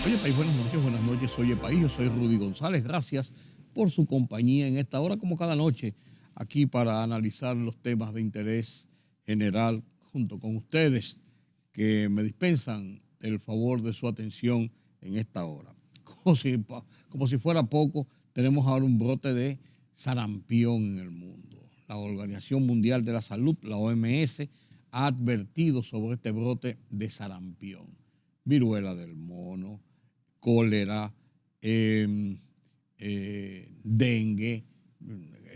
Oye, país, buenas noches, oye, país, yo soy Rudy González, gracias por su compañía en esta hora, como cada noche, aquí para analizar los temas de interés general junto con ustedes que me dispensan el favor de su atención en esta hora. Como si fuera poco, tenemos ahora un brote de sarampión en el mundo. La Organización Mundial de la Salud, la OMS, ha advertido sobre este brote de sarampión, viruela del mono, cólera, dengue,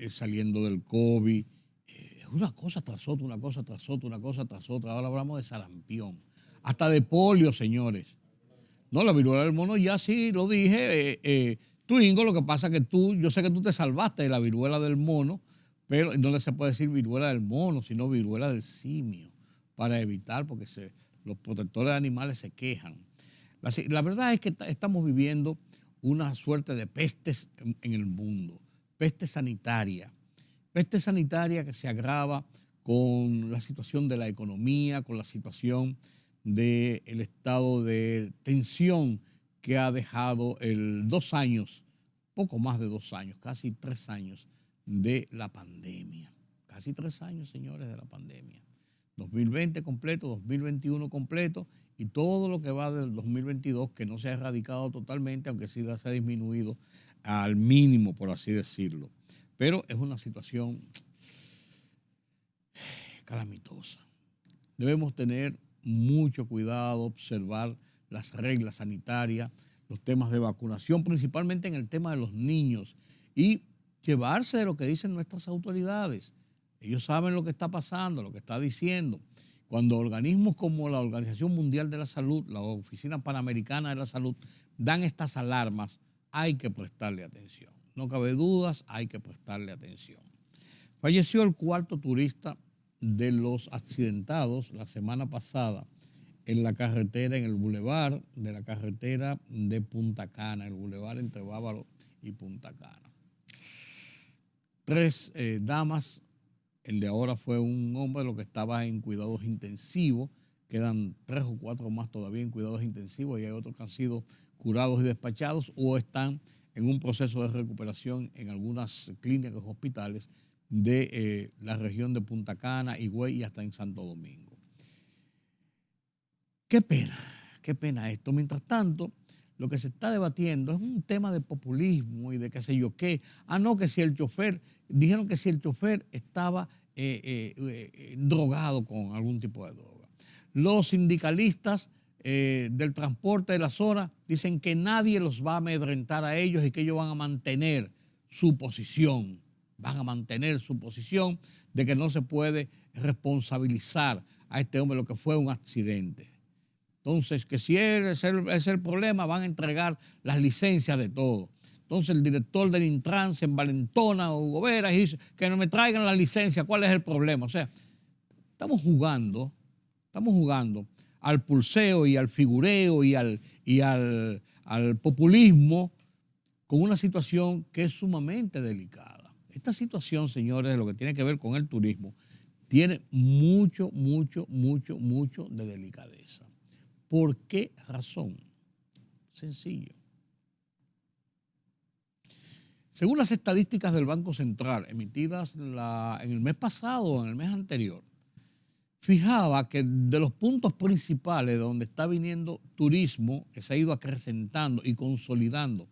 saliendo del COVID. Una cosa tras otra, una cosa tras otra, una cosa tras otra. Ahora hablamos de sarampión, hasta de polio, señores. No, la viruela del mono ya sí lo dije. Twingo, lo que pasa es que yo sé que tú te salvaste de la viruela del mono, pero no se puede decir viruela del mono, sino viruela del simio, para evitar, porque los protectores de animales se quejan. La verdad es que estamos viviendo una suerte de pestes en el mundo, peste sanitaria que se agrava con la situación de la economía, con la situación del estado de tensión que ha dejado 2 años, poco más de 2 años, casi 3 años de la pandemia. Casi 3 años, señores, de la pandemia. 2020 completo, 2021 completo y todo lo que va del 2022 que no se ha erradicado totalmente, aunque sí se ha disminuido al mínimo, por así decirlo. Pero es una situación calamitosa. Debemos tener mucho cuidado, observar las reglas sanitarias, los temas de vacunación, principalmente en el tema de los niños, y llevarse de lo que dicen nuestras autoridades. Ellos saben lo que está pasando, lo que está diciendo. Cuando organismos como la Organización Mundial de la Salud, la Oficina Panamericana de la Salud, dan estas alarmas, hay que prestarle atención. No cabe dudas, hay que prestarle atención. Falleció el cuarto turista de los accidentados la semana pasada en la carretera, en el bulevar de la carretera de Punta Cana, el bulevar entre Bávaro y Punta Cana. 3 damas, el de ahora fue un hombre, lo que estaba en cuidados intensivos, quedan 3 o 4 más todavía en cuidados intensivos y hay otros que han sido curados y despachados o están en un proceso de recuperación en algunas clínicas o hospitales de la región de Punta Cana, Higüey y hasta en Santo Domingo. Qué pena esto. Mientras tanto, lo que se está debatiendo es un tema de populismo y de qué sé yo qué. No, que si el chofer, dijeron que si el chofer estaba drogado con algún tipo de droga. Los sindicalistas del transporte de la zona dicen que nadie los va a amedrentar a ellos y que ellos van a mantener su posición. Van a mantener su posición de que no se puede responsabilizar a este hombre lo que fue un accidente. Entonces, que si es el problema, van a entregar las licencias de todo. Entonces, el director del Intran se envalentona, Hugo Vera, y dice que no me traigan la licencia, ¿cuál es el problema? O sea, estamos jugando al pulseo y al figureo y al populismo con una situación que es sumamente delicada. Esta situación, señores, de lo que tiene que ver con el turismo, tiene mucho de delicadeza. ¿Por qué razón? Sencillo. Según las estadísticas del Banco Central emitidas en el mes pasado o en el mes anterior, fijaba que de los puntos principales donde está viniendo turismo, que se ha ido acrecentando y consolidando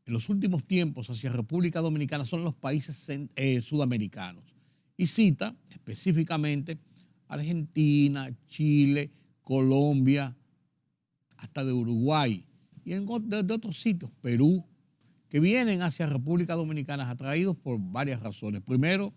en los últimos tiempos hacia República Dominicana, son los países sudamericanos. Y cita específicamente Argentina, Chile, Colombia, hasta de Uruguay y de otros sitios, Perú, que vienen hacia República Dominicana atraídos por varias razones. Primero,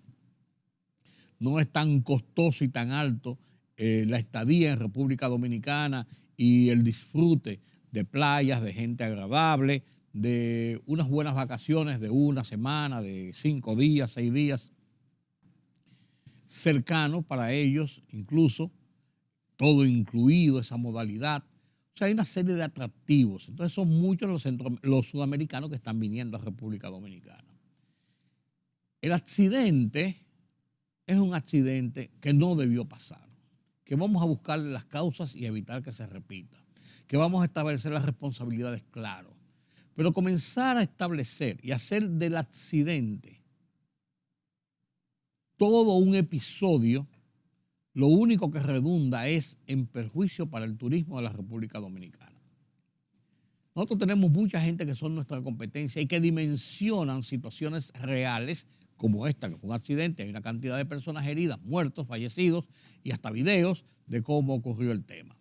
no es tan costoso y tan alto la estadía en República Dominicana y el disfrute de playas, de gente agradable, de unas buenas vacaciones de una semana, de 5 días, 6 días, cercano para ellos, incluso todo incluido, esa modalidad. O sea, hay una serie de atractivos. Entonces son muchos los sudamericanos que están viniendo a República Dominicana. El accidente es un accidente que no debió pasar, que vamos a buscarle las causas y evitar que se repita. que vamos a establecer las responsabilidades, claro. Pero comenzar a establecer y hacer del accidente todo un episodio, lo único que redunda es en perjuicio para el turismo de la República Dominicana. Nosotros tenemos mucha gente que son nuestra competencia y que dimensionan situaciones reales como esta, que fue un accidente, hay una cantidad de personas heridas, muertos, fallecidos y hasta videos de cómo ocurrió el tema.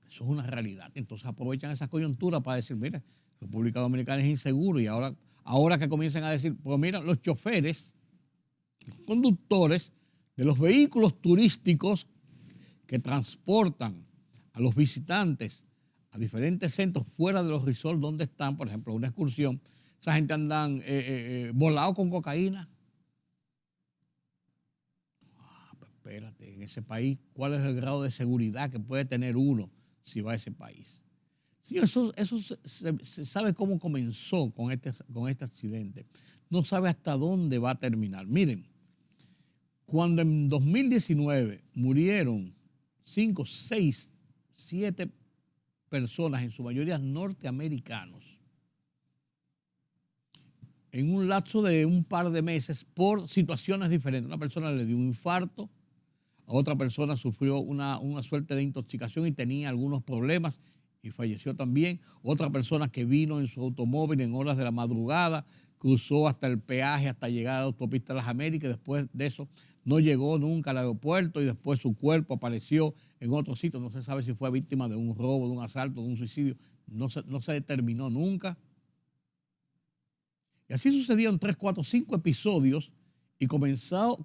Eso es una realidad. Entonces aprovechan esa coyuntura para decir, mira, República Dominicana es inseguro y ahora que comiencen a decir, pues mira, los choferes, los conductores de los vehículos turísticos que transportan a los visitantes a diferentes centros fuera de los resorts donde están, por ejemplo, una excursión, esa gente andan volados con cocaína. Pues espérate, en ese país, ¿cuál es el grado de seguridad que puede tener uno si va a ese país? Señor, eso se sabe cómo comenzó con este accidente. No sabe hasta dónde va a terminar. Miren, cuando en 2019 murieron 5, 6, 7 personas, en su mayoría norteamericanos, en un lapso de un par de meses por situaciones diferentes. Una persona le dio un infarto, a otra persona sufrió una suerte de intoxicación y tenía algunos problemas y falleció también. Otra persona que vino en su automóvil en horas de la madrugada, cruzó hasta el peaje, hasta llegar a la autopista de las Américas, y después de eso no llegó nunca al aeropuerto y después su cuerpo apareció en otro sitio. No se sabe si fue víctima de un robo, de un asalto, de un suicidio. No se determinó nunca. Y así sucedieron 3, 4, 5 episodios y comenzó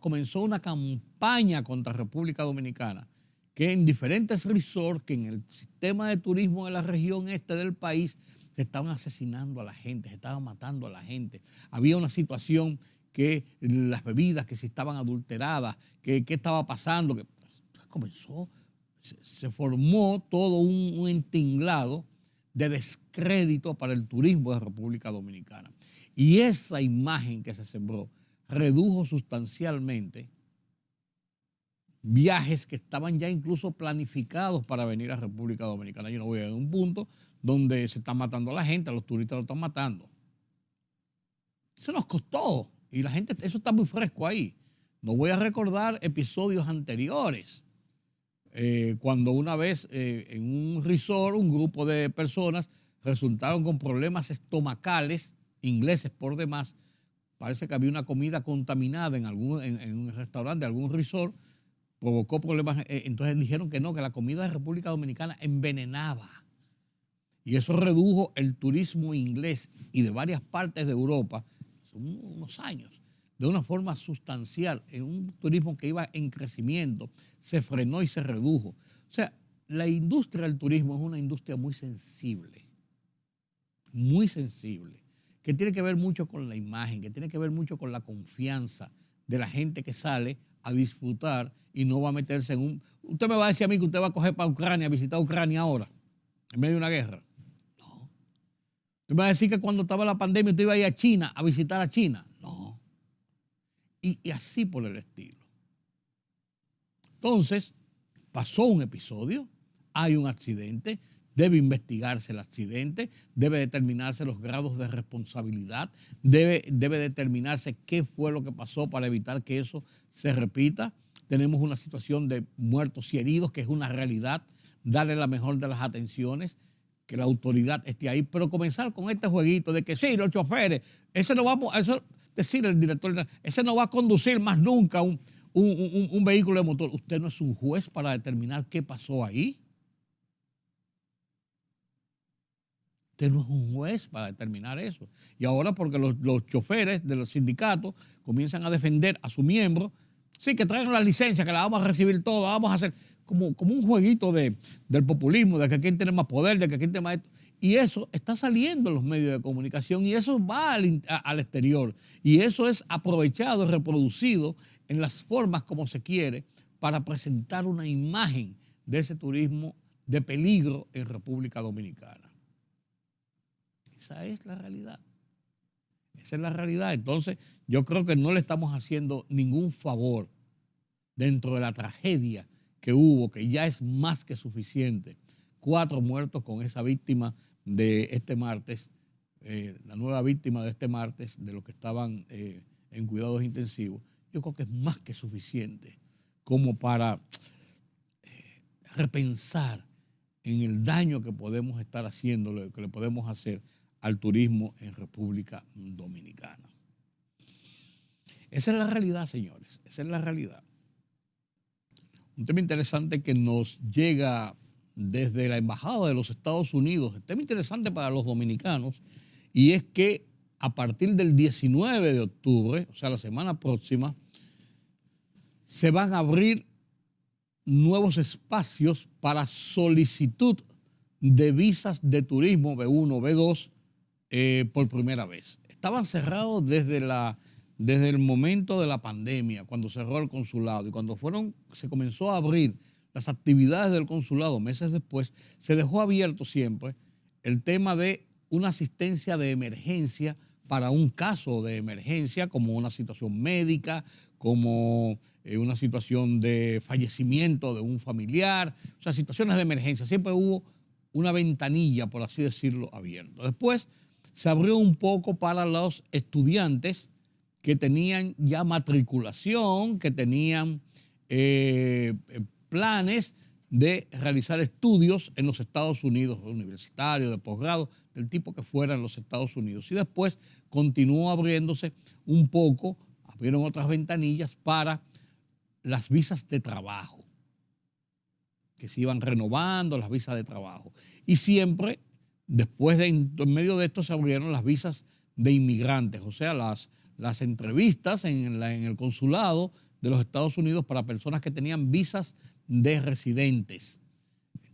una campaña contra República Dominicana, que en diferentes resorts, que en el sistema de turismo de la región este del país, se estaban asesinando a la gente, se estaban matando a la gente. Había una situación que las bebidas que se estaban adulteradas, que qué estaba pasando. Se formó todo un entinglado de descrédito para el turismo de República Dominicana. Y esa imagen que se sembró redujo sustancialmente viajes que estaban ya incluso planificados para venir a República Dominicana. Yo no voy a un punto donde se está matando a la gente, a los turistas lo están matando. Eso nos costó y la gente, eso está muy fresco ahí. No voy a recordar episodios anteriores. Cuando una vez en un resort, un grupo de personas resultaron con problemas estomacales, ingleses por demás. Parece que había una comida contaminada en un restaurante de algún resort, provocó problemas. Entonces dijeron que no, que la comida de República Dominicana envenenaba. Y eso redujo el turismo inglés y de varias partes de Europa, hace unos años, de una forma sustancial. En un turismo que iba en crecimiento, se frenó y se redujo. O sea, la industria del turismo es una industria muy sensible, que tiene que ver mucho con la imagen, que tiene que ver mucho con la confianza de la gente que sale a disfrutar y no va a meterse en un... Usted me va a decir a mí que usted va a coger para Ucrania, a visitar Ucrania ahora, en medio de una guerra. No. Usted me va a decir que cuando estaba la pandemia usted iba a ir a China, a visitar a China. No. Y así por el estilo. Entonces, pasó un episodio, hay un accidente, debe investigarse el accidente, debe determinarse los grados de responsabilidad, debe determinarse qué fue lo que pasó para evitar que eso se repita. Tenemos una situación de muertos y heridos, que es una realidad, darle la mejor de las atenciones, que la autoridad esté ahí, pero comenzar con este jueguito de que sí, los choferes, ese no vamos, eso decir el director, ese no va a conducir más nunca un vehículo de motor. Usted no es un juez para determinar qué pasó ahí. Usted no es un juez para determinar eso. Y ahora porque los choferes de los sindicatos comienzan a defender a sus miembros, sí, que traigan la licencia, que la vamos a recibir toda, vamos a hacer como un jueguito del populismo, de que quién tiene más poder, de que quién tiene más esto. Y eso está saliendo en los medios de comunicación y eso va al exterior. Y eso es aprovechado y reproducido en las formas como se quiere para presentar una imagen de ese turismo de peligro en República Dominicana. Esa es la realidad. Esa es la realidad. Entonces, yo creo que no le estamos haciendo ningún favor dentro de la tragedia que hubo, que ya es más que suficiente 4 muertos con esa víctima de este martes, la nueva víctima de este martes, de los que estaban en cuidados intensivos. Yo creo que es más que suficiente como para repensar en el daño que podemos estar haciéndole, que le podemos hacer al turismo en República Dominicana. Esa es la realidad, señores, esa es la realidad. Un tema interesante que nos llega desde la Embajada de los Estados Unidos, un tema interesante para los dominicanos, y es que a partir del 19 de octubre, o sea, la semana próxima, se van a abrir nuevos espacios para solicitud de visas de turismo B1, B2 por primera vez. Estaban cerrados desde el momento de la pandemia, cuando cerró el consulado, y cuando se comenzó a abrir las actividades del consulado meses después, se dejó abierto siempre el tema de una asistencia de emergencia para un caso de emergencia, como una situación médica, como una situación de fallecimiento de un familiar, o sea, situaciones de emergencia. Siempre hubo una ventanilla, por así decirlo, abierta. Después se abrió un poco para los estudiantes que tenían ya matriculación, que tenían planes de realizar estudios en los Estados Unidos, universitarios, de posgrado, del tipo que fuera en los Estados Unidos. Y después continuó abriéndose un poco, abrieron otras ventanillas para las visas de trabajo, que se iban renovando las visas de trabajo. Y siempre, después en medio de esto, se abrieron las visas de inmigrantes, o sea, las entrevistas en el consulado de los Estados Unidos para personas que tenían visas de residentes.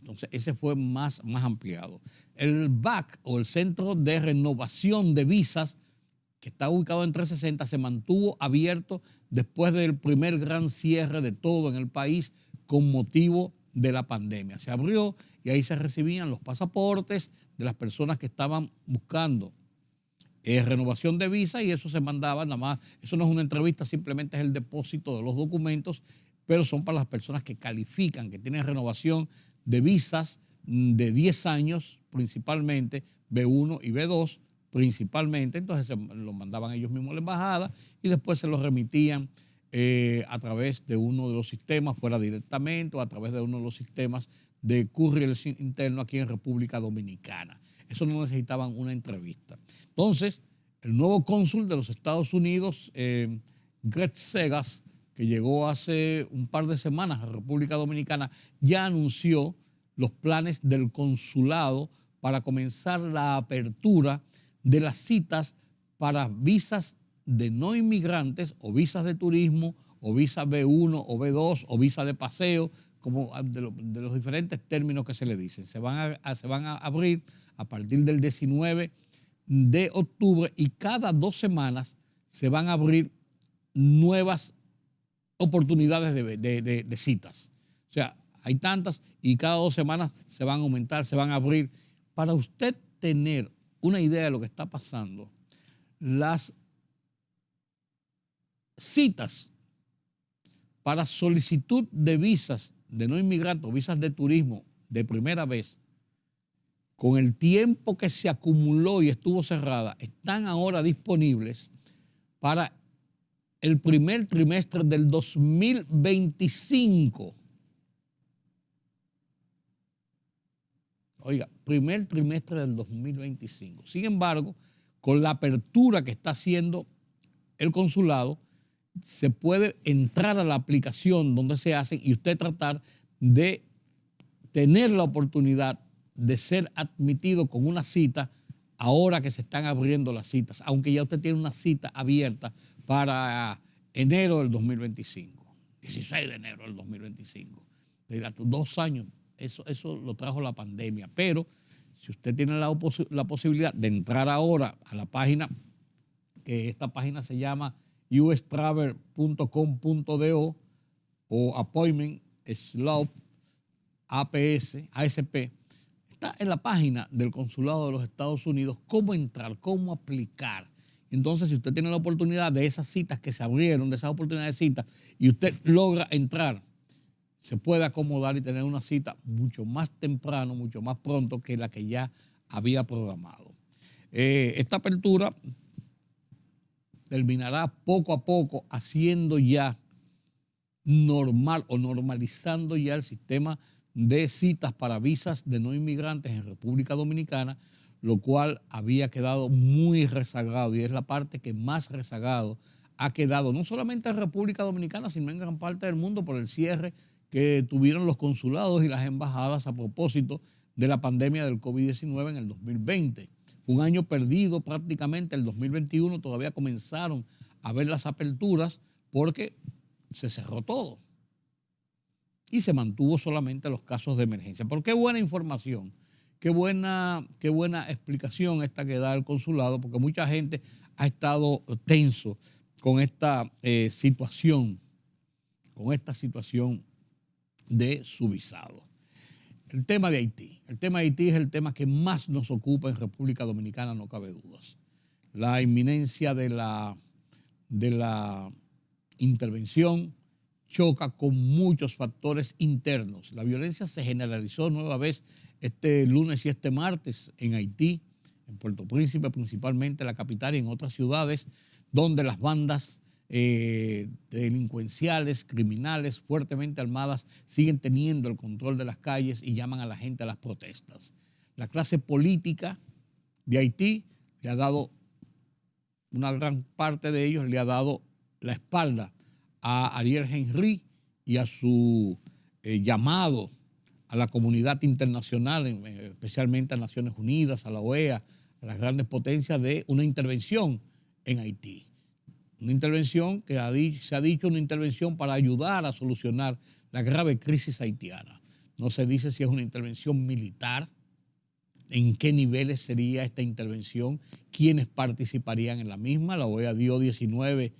Entonces, ese fue más ampliado. El BAC, o el Centro de Renovación de Visas, que está ubicado en 360, se mantuvo abierto después del primer gran cierre de todo en el país con motivo de la pandemia. Se abrió y ahí se recibían los pasaportes de las personas que estaban buscando renovación de visa, y eso se mandaba nada más. Eso no es una entrevista, simplemente es el depósito de los documentos, pero son para las personas que califican, que tienen renovación de visas de 10 años principalmente, B1 y B2 principalmente. Entonces se lo mandaban ellos mismos a la embajada y después se los remitían a través de uno de los sistemas, fuera directamente, o a través de uno de los sistemas de courier interno aquí en República Dominicana. Eso no necesitaban una entrevista. Entonces, el nuevo cónsul de los Estados Unidos, Greg Segas, que llegó hace un par de semanas a República Dominicana, ya anunció los planes del consulado para comenzar la apertura de las citas para visas de no inmigrantes, o visas de turismo, o visa B1 o B2, o visa de paseo, como de los diferentes términos que se le dicen. Se van a abrir a partir del 19 de octubre, y cada 2 semanas se van a abrir nuevas oportunidades de citas. O sea, hay tantas, y cada 2 semanas se van a aumentar, se van a abrir. Para usted tener una idea de lo que está pasando, las citas para solicitud de visas de no inmigrantes o visas de turismo de primera vez, con el tiempo que se acumuló y estuvo cerrada, están ahora disponibles para el primer trimestre del 2025. Oiga, primer trimestre del 2025. Sin embargo, con la apertura que está haciendo el consulado, se puede entrar a la aplicación donde se hacen y usted tratar de tener la oportunidad de ser admitido con una cita ahora que se están abriendo las citas, aunque ya usted tiene una cita abierta para enero del 2025, 16 de enero del 2025. 2 años, eso lo trajo la pandemia, pero si usted tiene la posibilidad de entrar ahora a la página, que esta página se llama ustravel.com.do o appointment/ASP, está en la página del Consulado de los Estados Unidos cómo entrar, cómo aplicar. Entonces, si usted tiene la oportunidad de esas citas que se abrieron, de esas oportunidades de citas, y usted logra entrar, se puede acomodar y tener una cita mucho más temprano, mucho más pronto que la que ya había programado. Esta apertura terminará poco a poco haciendo ya normal o normalizando ya el sistema de citas para visas de no inmigrantes en República Dominicana, lo cual había quedado muy rezagado y es la parte que más rezagado ha quedado, no solamente en República Dominicana, sino en gran parte del mundo por el cierre que tuvieron los consulados y las embajadas a propósito de la pandemia del COVID-19 en el 2020. Un año perdido prácticamente, el 2021 todavía comenzaron a ver las aperturas porque se cerró todo y se mantuvo solamente los casos de emergencia. Pero qué buena información, qué buena explicación esta que da el consulado, porque mucha gente ha estado tenso con esta situación de su visado. El tema de Haití. El tema de Haití es el tema que más nos ocupa en República Dominicana, no cabe dudas. La inminencia de la intervención choca con muchos factores internos. La violencia se generalizó nueva vez este lunes y este martes en Haití, en Puerto Príncipe, principalmente la capital y en otras ciudades, donde las bandas delincuenciales, criminales, fuertemente armadas, siguen teniendo el control de las calles y llaman a la gente a las protestas. La clase política de Haití le ha dado, una gran parte de ellos le ha dado la espalda a Ariel Henry y a su llamado a la comunidad internacional, especialmente a Naciones Unidas, a la OEA, a las grandes potencias, de una intervención en Haití. Una intervención que se ha dicho una intervención para ayudar a solucionar la grave crisis haitiana. No se dice si es una intervención militar, en qué niveles sería esta intervención, quiénes participarían en la misma. La OEA dio 19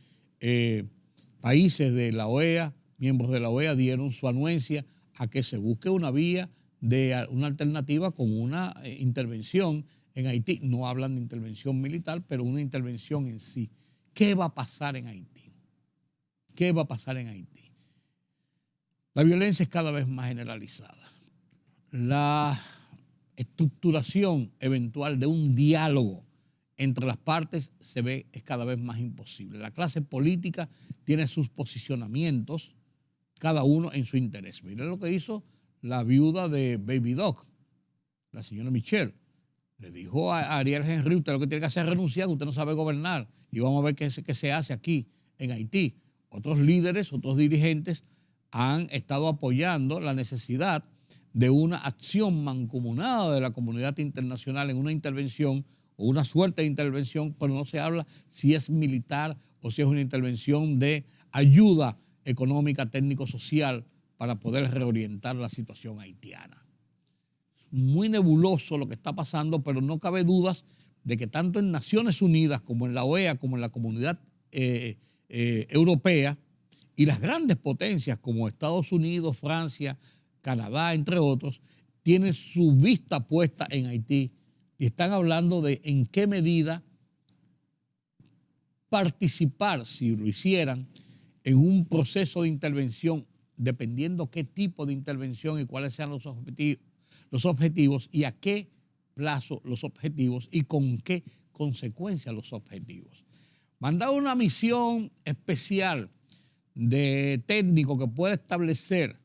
países de la OEA, miembros de la OEA, dieron su anuencia a que se busque una vía de una alternativa con una intervención en Haití. No hablan de intervención militar, pero una intervención en sí. ¿Qué va a pasar en Haití? ¿Qué va a pasar en Haití? La violencia es cada vez más generalizada. La estructuración eventual de un diálogo entre las partes es cada vez más imposible. La clase política tiene sus posicionamientos, cada uno en su interés. Miren lo que hizo la viuda de Baby Doc, la señora Michelle. Le dijo a Ariel Henry: usted lo que tiene que hacer es renunciar, usted no sabe gobernar, y vamos a ver qué se hace aquí en Haití. Otros líderes, otros dirigentes han estado apoyando la necesidad de una acción mancomunada de la comunidad internacional en una intervención o una suerte de intervención, pero no se habla si es militar o si es una intervención de ayuda económica, técnico-social para poder reorientar la situación haitiana. Muy nebuloso lo que está pasando, pero no cabe dudas de que tanto en Naciones Unidas como en la OEA, como en la comunidad europea y las grandes potencias como Estados Unidos, Francia, Canadá, entre otros, tienen su vista puesta en Haití y están hablando de en qué medida participar, si lo hicieran, en un proceso de intervención, dependiendo qué tipo de intervención y cuáles sean los objetivos y a qué plazo los objetivos y con qué consecuencias los objetivos. Mandar una misión especial de técnico que pueda establecer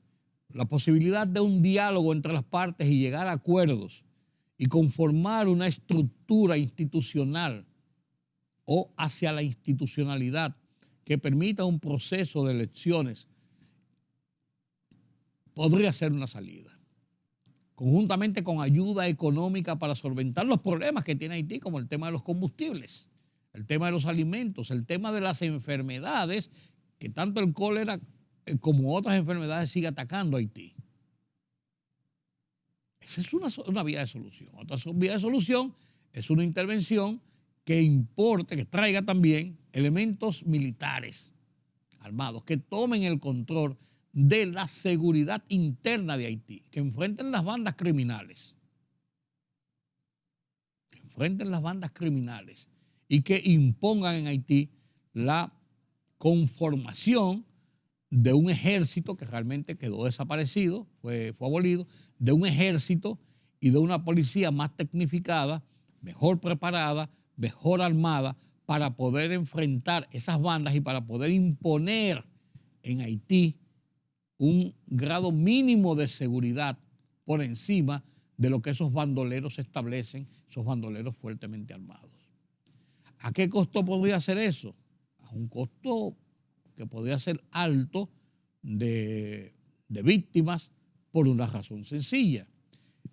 la posibilidad de un diálogo entre las partes y llegar a acuerdos y conformar una estructura institucional o hacia la institucionalidad que permita un proceso de elecciones, podría ser una salida. Conjuntamente con ayuda económica para solventar los problemas que tiene Haití, como el tema de los combustibles, el tema de los alimentos, el tema de las enfermedades, que tanto el cólera como otras enfermedades sigue atacando a Haití. Esa es una vía de solución. Otra vía de solución es una intervención que importe, que traiga también elementos militares armados, que tomen el control de la seguridad interna de Haití, que enfrenten las bandas criminales, y que impongan en Haití la conformación de un ejército que realmente quedó desaparecido, fue abolido, de un ejército y de una policía más tecnificada, mejor preparada, mejor armada, para poder enfrentar esas bandas y para poder imponer en Haití un grado mínimo de seguridad por encima de lo que esos bandoleros establecen, esos bandoleros fuertemente armados. ¿A qué costo podría hacer eso? A un costo que podría ser alto de víctimas por una razón sencilla.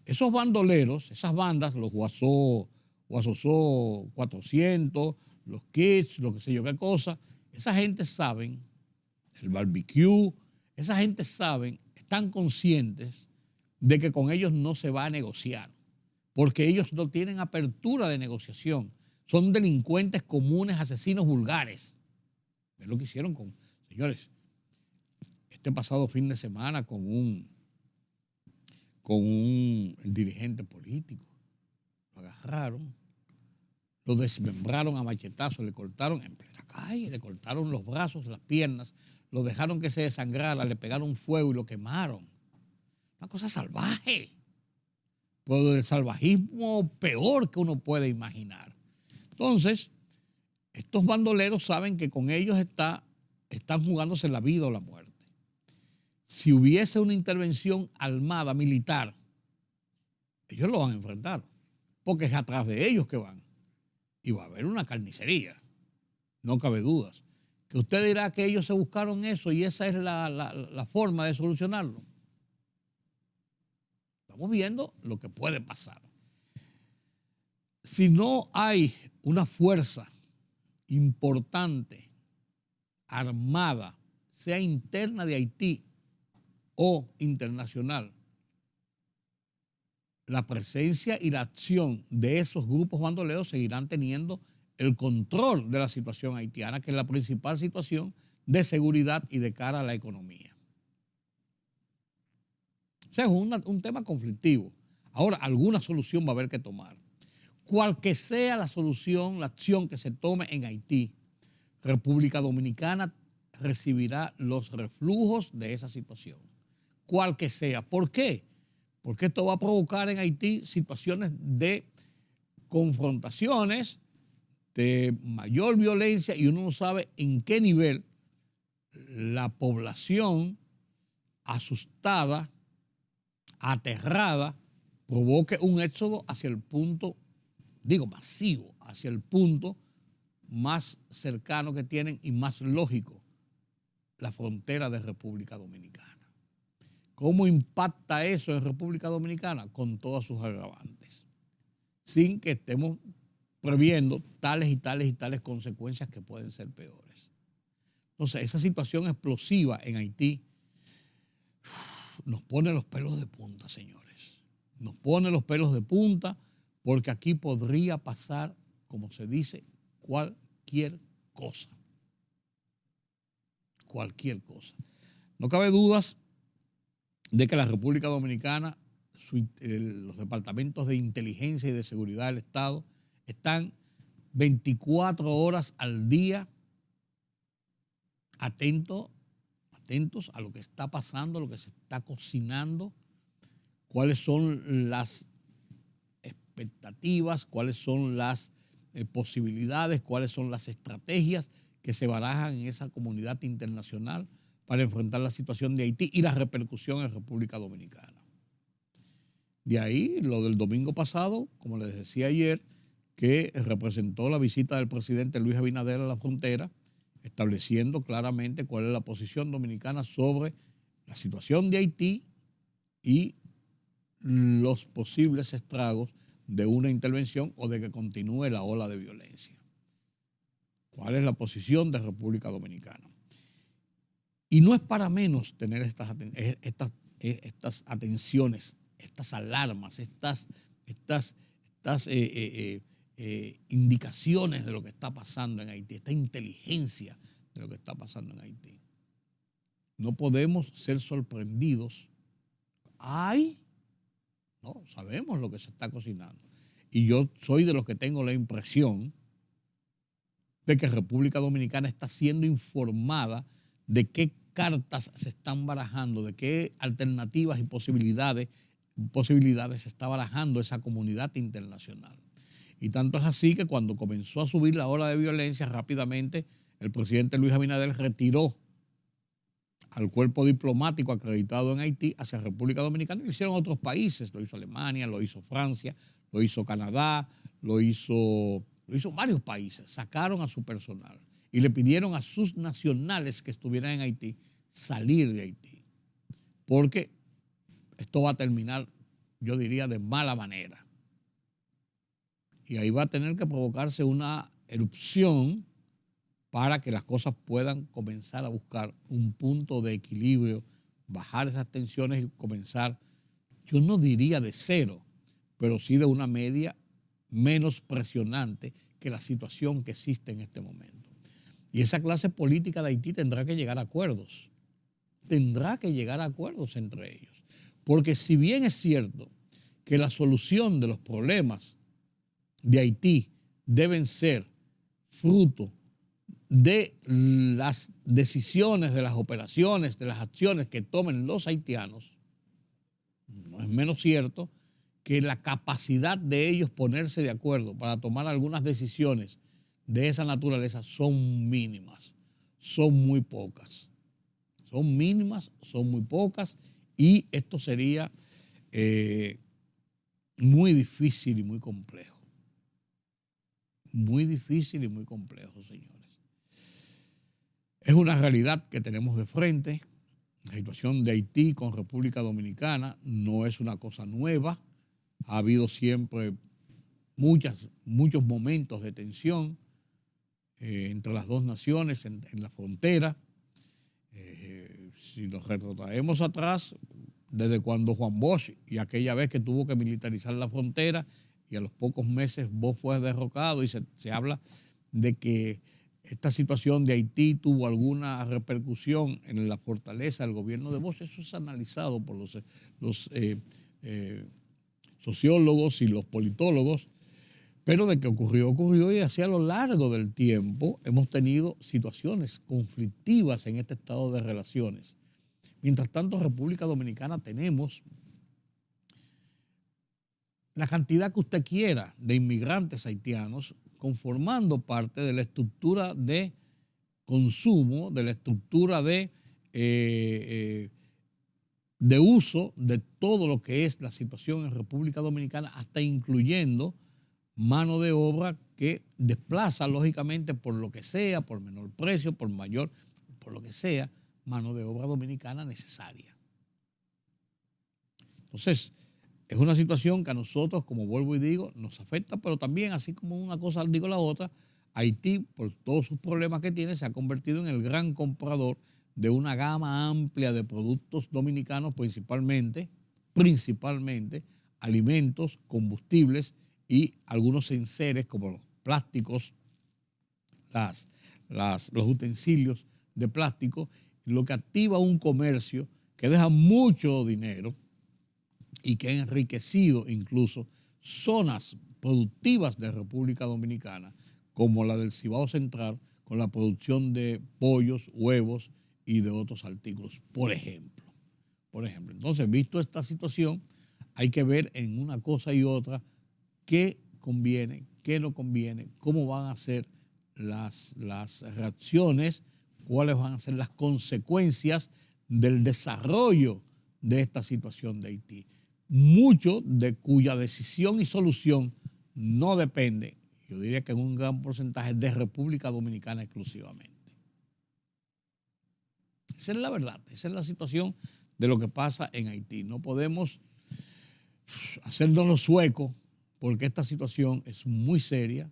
Esos bandoleros, esas bandas, los Guasó 400, los Kids, lo que sé yo qué cosa, esa gente saben, el barbecue, esa gente saben, están conscientes de que con ellos no se va a negociar, porque ellos no tienen apertura de negociación. Son delincuentes comunes, asesinos vulgares. Es lo que hicieron con, señores, este pasado fin de semana con un dirigente político. Lo agarraron, lo desmembraron a machetazos, le cortaron en plena calle, le cortaron los brazos, las piernas, lo dejaron que se desangrara, le pegaron fuego y lo quemaron. Una cosa salvaje, pero del salvajismo peor que uno puede imaginar. Entonces, estos bandoleros saben que con ellos están jugándose la vida o la muerte. Si hubiese una intervención armada, militar, ellos lo van a enfrentar, porque es atrás de ellos que van. Y va a haber una carnicería, no cabe dudas. Que usted dirá que ellos se buscaron eso y esa es la forma de solucionarlo. Estamos viendo lo que puede pasar. Si no hay una fuerza importante, armada, sea interna de Haití o internacional, la presencia y la acción de esos grupos bandoleros seguirán teniendo el control de la situación haitiana, que es la principal situación de seguridad y de cara a la economía. O sea, es un tema conflictivo. Ahora, alguna solución va a haber que tomar. Cual que sea la solución, la acción que se tome en Haití, República Dominicana recibirá los reflujos de esa situación. Cual que sea. ¿Por qué? Porque esto va a provocar en Haití situaciones de confrontaciones, de mayor violencia, y uno no sabe en qué nivel la población asustada, aterrada, provoque un éxodo hacia el punto, digo masivo, hacia el punto más cercano que tienen y más lógico, la frontera de República Dominicana. ¿Cómo impacta eso en República Dominicana? Con todas sus agravantes, sin que estemos previendo tales y tales y tales consecuencias que pueden ser peores. Entonces, esa situación explosiva en Haití nos pone los pelos de punta, señores. Nos pone los pelos de punta porque aquí podría pasar, como se dice, cualquier cosa. Cualquier cosa. No cabe dudas de que la República Dominicana, los departamentos de inteligencia y de seguridad del Estado están 24 horas al día atentos a lo que está pasando, lo que se está cocinando, cuáles son las expectativas, cuáles son las posibilidades, cuáles son las estrategias que se barajan en esa comunidad internacional para enfrentar la situación de Haití y la repercusión en República Dominicana. De ahí lo del domingo pasado, como les decía ayer, que representó la visita del presidente Luis Abinader a la frontera, estableciendo claramente cuál es la posición dominicana sobre la situación de Haití y los posibles estragos de una intervención o de que continúe la ola de violencia. ¿Cuál es la posición de República Dominicana? Y no es para menos tener estas atenciones, estas alarmas, estas indicaciones de lo que está pasando en Haití, esta inteligencia de lo que está pasando en Haití. No podemos ser sorprendidos. No, sabemos lo que se está cocinando. Y yo soy de los que tengo la impresión de que República Dominicana está siendo informada de qué cartas se están barajando, de qué alternativas y posibilidades se está barajando esa comunidad internacional. Y tanto es así que cuando comenzó a subir la ola de violencia, rápidamente el presidente Luis Abinader retiró al cuerpo diplomático acreditado en Haití hacia República Dominicana. Lo hicieron otros países, lo hizo Alemania, lo hizo Francia, lo hizo Canadá, lo hizo varios países. Sacaron a su personal y le pidieron a sus nacionales que estuvieran en Haití salir de Haití, porque esto va a terminar, yo diría, de mala manera. Y ahí va a tener que provocarse una erupción para que las cosas puedan comenzar a buscar un punto de equilibrio, bajar esas tensiones y comenzar, yo no diría de cero, pero sí de una media menos presionante que la situación que existe en este momento. Y esa clase política de Haití tendrá que llegar a acuerdos. Tendrá que llegar a acuerdos entre ellos. Porque si bien es cierto que la solución de los problemas de Haití deben ser fruto de las decisiones, de las operaciones, de las acciones que tomen los haitianos, no es menos cierto que la capacidad de ellos ponerse de acuerdo para tomar algunas decisiones de esa naturaleza son mínimas, son muy pocas. Son mínimas, son muy pocas, y esto sería muy difícil y muy complejo. Muy difícil y muy complejo, señores. Es una realidad que tenemos de frente. La situación de Haití con República Dominicana no es una cosa nueva. Ha habido siempre muchos momentos de tensión entre las dos naciones en la frontera. Si nos retrotraemos atrás, desde cuando Juan Bosch y aquella vez que tuvo que militarizar la frontera y a los pocos meses Bosch fue derrocado, y se habla de que esta situación de Haití tuvo alguna repercusión en la fortaleza del gobierno de Bosch. Eso es analizado por los sociólogos y los politólogos, pero de que ocurrió, y así a lo largo del tiempo hemos tenido situaciones conflictivas en este estado de relaciones. Mientras tanto, en República Dominicana tenemos la cantidad que usted quiera de inmigrantes haitianos conformando parte de la estructura de consumo, de la estructura de uso de todo lo que es la situación en República Dominicana, hasta incluyendo mano de obra que desplaza, lógicamente, por lo que sea, por menor precio, por lo que sea, mano de obra dominicana necesaria. Entonces, es una situación que a nosotros, como vuelvo y digo, nos afecta, pero también, así como una cosa digo la otra, Haití, por todos sus problemas que tiene, se ha convertido en el gran comprador de una gama amplia de productos dominicanos, principalmente alimentos, combustibles y algunos enseres como los plásticos, los utensilios de plástico, lo que activa un comercio que deja mucho dinero y que ha enriquecido incluso zonas productivas de República Dominicana, como la del Cibao Central, con la producción de pollos, huevos y de otros artículos, por ejemplo. Entonces, visto esta situación, hay que ver en una cosa y otra qué conviene, qué no conviene, cómo van a ser las reacciones, cuáles van a ser las consecuencias del desarrollo de esta situación de Haití. Mucho de cuya decisión y solución no depende, yo diría que en un gran porcentaje, de República Dominicana exclusivamente. Esa es la verdad, esa es la situación de lo que pasa en Haití. No podemos hacernos los suecos, porque esta situación es muy seria,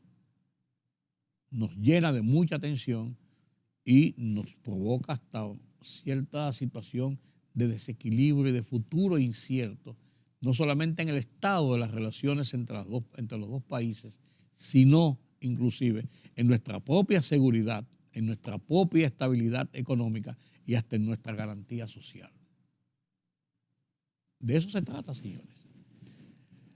nos llena de mucha tensión y nos provoca hasta cierta situación de desequilibrio y de futuro incierto, no solamente en el estado de las relaciones entre los dos países, sino inclusive en nuestra propia seguridad, en nuestra propia estabilidad económica y hasta en nuestra garantía social. De eso se trata, señores.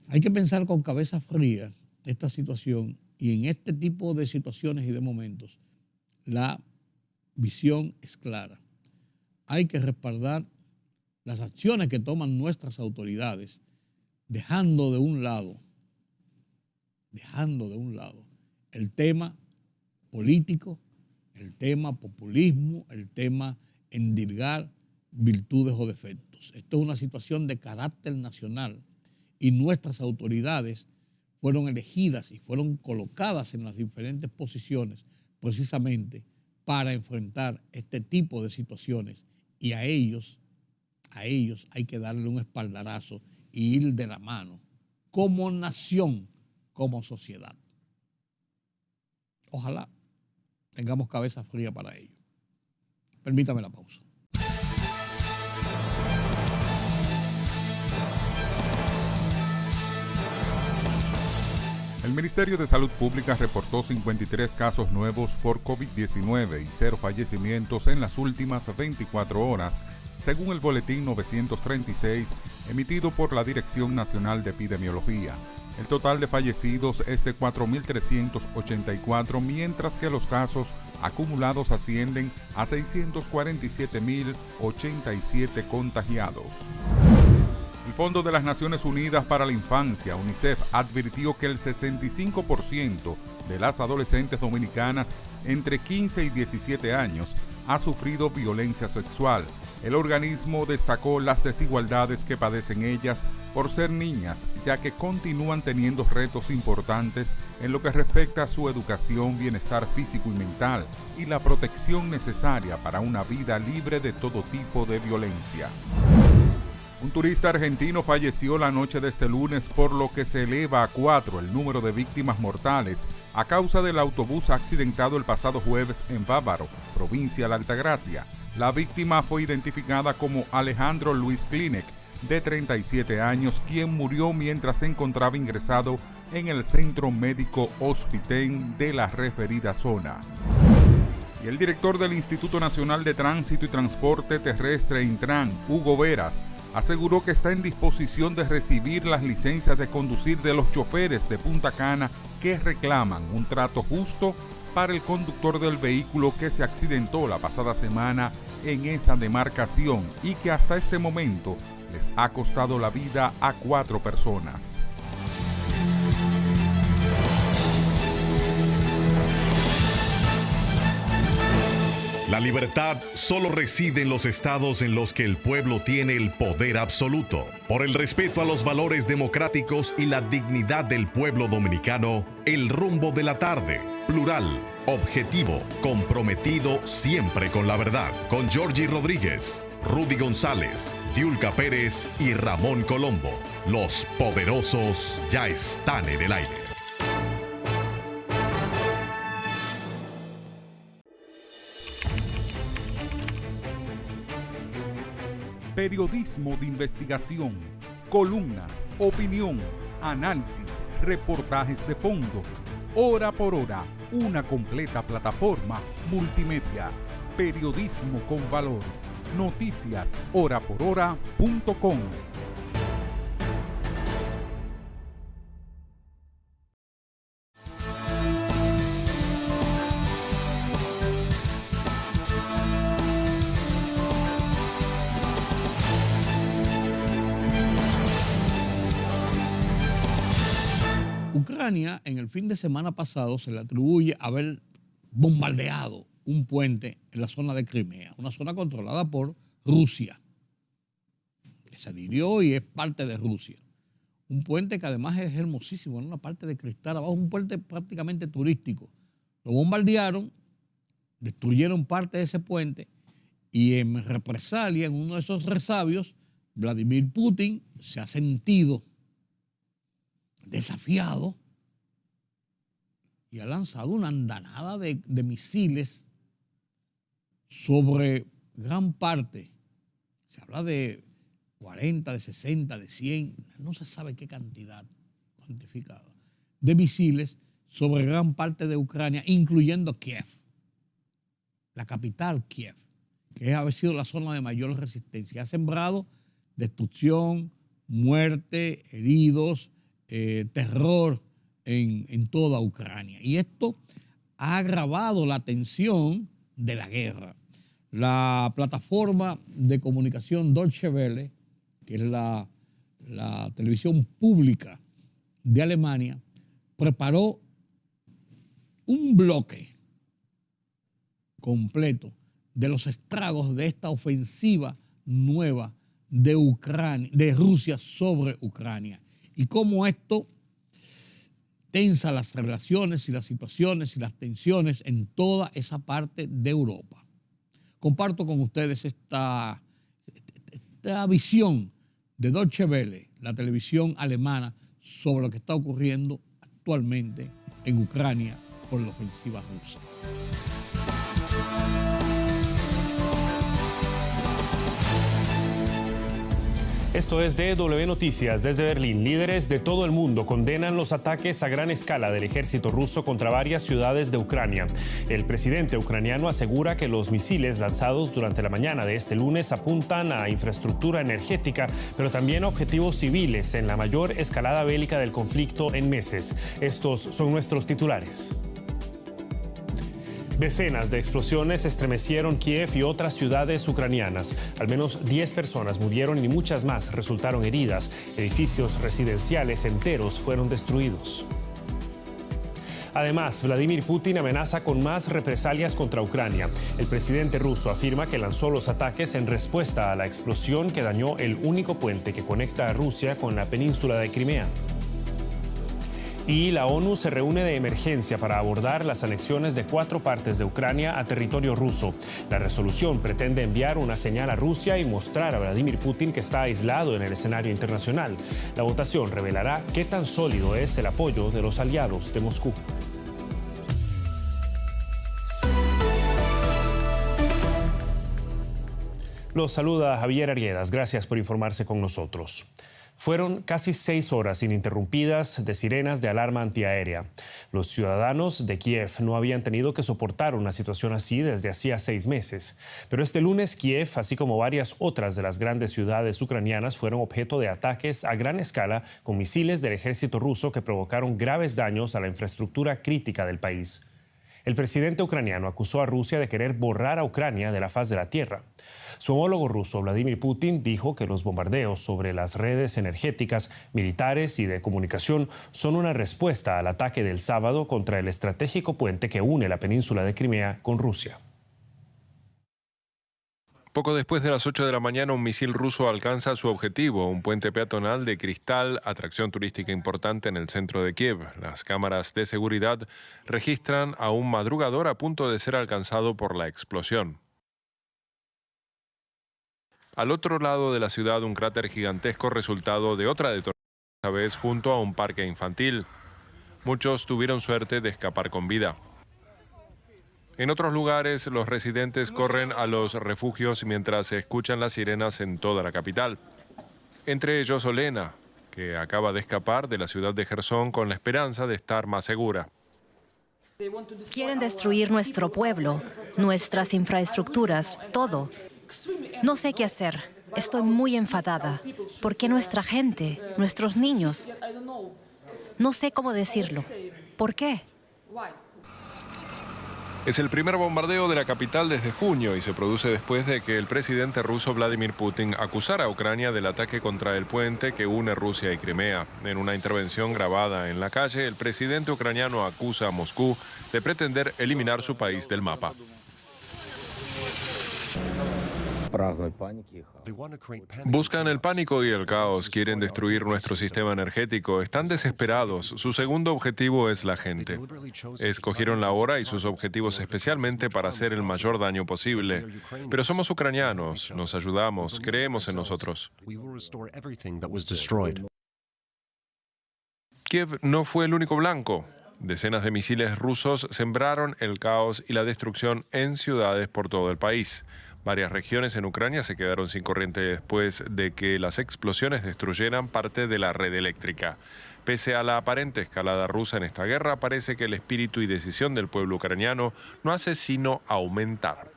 Hay que pensar con cabeza fría esta situación, y en este tipo de situaciones y de momentos la visión es clara. hay que respaldar las acciones que toman nuestras autoridades, dejando de un lado el tema político, el tema populismo, el tema endilgar virtudes o defectos. Esto es una situación de carácter nacional y nuestras autoridades fueron elegidas y fueron colocadas en las diferentes posiciones precisamente para enfrentar este tipo de situaciones, y a ellos hay que darle un espaldarazo y ir de la mano como nación, como sociedad. Ojalá tengamos cabeza fría para ello. Permítame la pausa. El Ministerio de Salud Pública reportó 53 casos nuevos por COVID-19 y 0 fallecimientos en las últimas 24 horas, según el boletín 936 emitido por la Dirección Nacional de Epidemiología. El total de fallecidos es de 4.384, mientras que los casos acumulados ascienden a 647.087 contagiados. El Fondo de las Naciones Unidas para la Infancia, UNICEF, advirtió que el 65% de las adolescentes dominicanas entre 15 y 17 años ha sufrido violencia sexual. El organismo destacó las desigualdades que padecen ellas por ser niñas, ya que continúan teniendo retos importantes en lo que respecta a su educación, bienestar físico y mental y la protección necesaria para una vida libre de todo tipo de violencia. Un turista argentino falleció la noche de este lunes, por lo que se eleva a 4 el número de víctimas mortales a causa del autobús accidentado el pasado jueves en Bávaro, provincia de la Altagracia. La víctima fue identificada como Alejandro Luis Klinek, de 37 años, quien murió mientras se encontraba ingresado en el Centro Médico Hospitén de la referida zona. Y el director del Instituto Nacional de Tránsito y Transporte Terrestre, Intran, Hugo Veras, aseguró que está en disposición de recibir las licencias de conducir de los choferes de Punta Cana que reclaman un trato justo para el conductor del vehículo que se accidentó la pasada semana en esa demarcación y que hasta este momento les ha costado la vida a 4 personas. La libertad solo reside en los estados en los que el pueblo tiene el poder absoluto. Por el respeto a los valores democráticos y la dignidad del pueblo dominicano, El Rumbo de la Tarde, plural, objetivo, comprometido siempre con la verdad. Con Georgie Rodríguez, Rudy González, Diulca Pérez y Ramón Colombo. Los poderosos ya están en el aire. Periodismo de investigación, columnas, opinión, análisis, reportajes de fondo. Hora por hora, una completa plataforma multimedia. Periodismo con valor. Noticias horaporhora.com. Ucrania, en el fin de semana pasado, se le atribuye haber bombardeado un puente en la zona de Crimea, una zona controlada por Rusia, que se adhirió y es parte de Rusia. Un puente que además es hermosísimo, en una parte de cristal abajo, un puente prácticamente turístico. Lo bombardearon, destruyeron parte de ese puente y en represalia, en uno de esos resabios, Vladimir Putin se ha sentido desafiado y ha lanzado una andanada de misiles sobre gran parte. Se habla de 40, de 60, de 100, no se sabe qué cantidad cuantificada, de misiles sobre gran parte de Ucrania, incluyendo Kiev, la capital Kiev, que ha sido la zona de mayor resistencia. Ha sembrado destrucción, muerte, heridos, terror en toda Ucrania. Y esto ha agravado la tensión de la guerra. La plataforma de comunicación Deutsche Welle, que es la televisión pública de Alemania, preparó un bloque completo de los estragos de esta ofensiva nueva de Rusia sobre Ucrania y cómo esto tensa las relaciones y las situaciones y las tensiones en toda esa parte de Europa. Comparto con ustedes esta visión de Deutsche Welle, la televisión alemana, sobre lo que está ocurriendo actualmente en Ucrania por la ofensiva rusa. Esto es DW Noticias desde Berlín. Líderes de todo el mundo condenan los ataques a gran escala del ejército ruso contra varias ciudades de Ucrania. El presidente ucraniano asegura que los misiles lanzados durante la mañana de este lunes apuntan a infraestructura energética, pero también a objetivos civiles en la mayor escalada bélica del conflicto en meses. Estos son nuestros titulares. Decenas de explosiones estremecieron Kiev y otras ciudades ucranianas. Al menos 10 personas murieron y muchas más resultaron heridas. Edificios residenciales enteros fueron destruidos. Además, Vladimir Putin amenaza con más represalias contra Ucrania. El presidente ruso afirma que lanzó los ataques en respuesta a la explosión que dañó el único puente que conecta a Rusia con la península de Crimea. Y la ONU se reúne de emergencia para abordar las anexiones de 4 partes de Ucrania a territorio ruso. La resolución pretende enviar una señal a Rusia y mostrar a Vladimir Putin que está aislado en el escenario internacional. La votación revelará qué tan sólido es el apoyo de los aliados de Moscú. Los saluda Javier Arguedas. Gracias por informarse con nosotros. Fueron casi 6 horas ininterrumpidas de sirenas de alarma antiaérea. Los ciudadanos de Kiev no habían tenido que soportar una situación así desde hacía 6 meses. Pero este lunes Kiev, así como varias otras de las grandes ciudades ucranianas, fueron objeto de ataques a gran escala con misiles del ejército ruso que provocaron graves daños a la infraestructura crítica del país. El presidente ucraniano acusó a Rusia de querer borrar a Ucrania de la faz de la tierra. Su homólogo ruso, Vladimir Putin, dijo que los bombardeos sobre las redes energéticas, militares y de comunicación son una respuesta al ataque del sábado contra el estratégico puente que une la península de Crimea con Rusia. Poco después de las 8 de la mañana, un misil ruso alcanza su objetivo, un puente peatonal de cristal, atracción turística importante en el centro de Kiev. Las cámaras de seguridad registran a un madrugador a punto de ser alcanzado por la explosión. Al otro lado de la ciudad, un cráter gigantesco resultado de otra detonación, esta vez junto a un parque infantil. Muchos tuvieron suerte de escapar con vida. En otros lugares, los residentes corren a los refugios mientras se escuchan las sirenas en toda la capital. Entre ellos Olena, que acaba de escapar de la ciudad de Jersón con la esperanza de estar más segura. Quieren destruir nuestro pueblo, nuestras infraestructuras, todo. No sé qué hacer. Estoy muy enfadada. ¿Por qué nuestra gente, nuestros niños? No sé cómo decirlo. ¿Por qué? Es el primer bombardeo de la capital desde junio y se produce después de que el presidente ruso Vladimir Putin acusara a Ucrania del ataque contra el puente que une Rusia y Crimea. En una intervención grabada en la calle, el presidente ucraniano acusa a Moscú de pretender eliminar su país del mapa. Buscan el pánico y el caos, quieren destruir nuestro sistema energético, están desesperados. Su segundo objetivo es la gente. Escogieron la hora y sus objetivos especialmente para hacer el mayor daño posible. Pero somos ucranianos, nos ayudamos, creemos en nosotros. Kiev no fue el único blanco. Decenas de misiles rusos sembraron el caos y la destrucción en ciudades por todo el país. Varias regiones en Ucrania se quedaron sin corriente después de que las explosiones destruyeran parte de la red eléctrica. Pese a la aparente escalada rusa en esta guerra, parece que el espíritu y decisión del pueblo ucraniano no hace sino aumentar.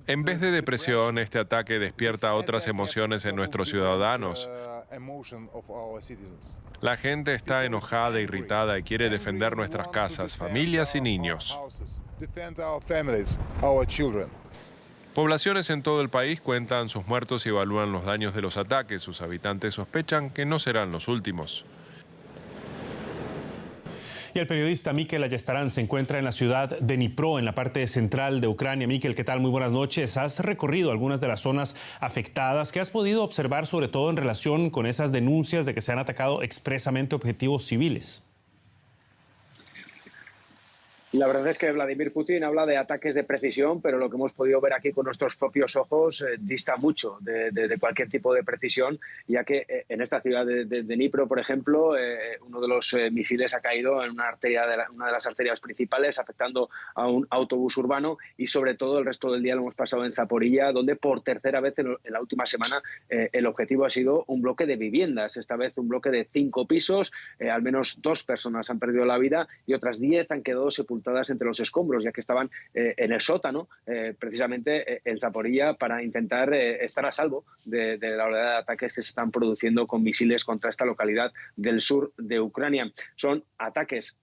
En vez de depresión, este ataque despierta otras emociones en nuestros ciudadanos. La gente está enojada, irritada y quiere defender nuestras casas, familias y niños. Poblaciones en todo el país cuentan sus muertos y evalúan los daños de los ataques. Sus habitantes sospechan que no serán los últimos. Y el periodista Mikel Ayestarán se encuentra en la ciudad de Dnipro, en la parte central de Ucrania. Mikel, ¿qué tal? Muy buenas noches. Has recorrido algunas de las zonas afectadas. ¿Qué has podido observar, sobre todo en relación con esas denuncias de que se han atacado expresamente objetivos civiles? La verdad es que Vladimir Putin habla de ataques de precisión, pero lo que hemos podido ver aquí con nuestros propios ojos dista mucho de cualquier tipo de precisión, ya que en esta ciudad de Dnipro, por ejemplo, uno de los misiles ha caído en una de las arterias principales, afectando a un autobús urbano, y sobre todo el resto del día lo hemos pasado en Zaporilla, donde por tercera vez en la última semana el objetivo ha sido un bloque de viviendas, esta vez un bloque de 5 pisos, al menos 2 personas han perdido la vida y otras 10 han quedado sepultadas entre los escombros, ya que estaban en el sótano, precisamente en Zaporilla, para intentar estar a salvo de la oleada de ataques que se están produciendo con misiles contra esta localidad del sur de Ucrania. Son ataques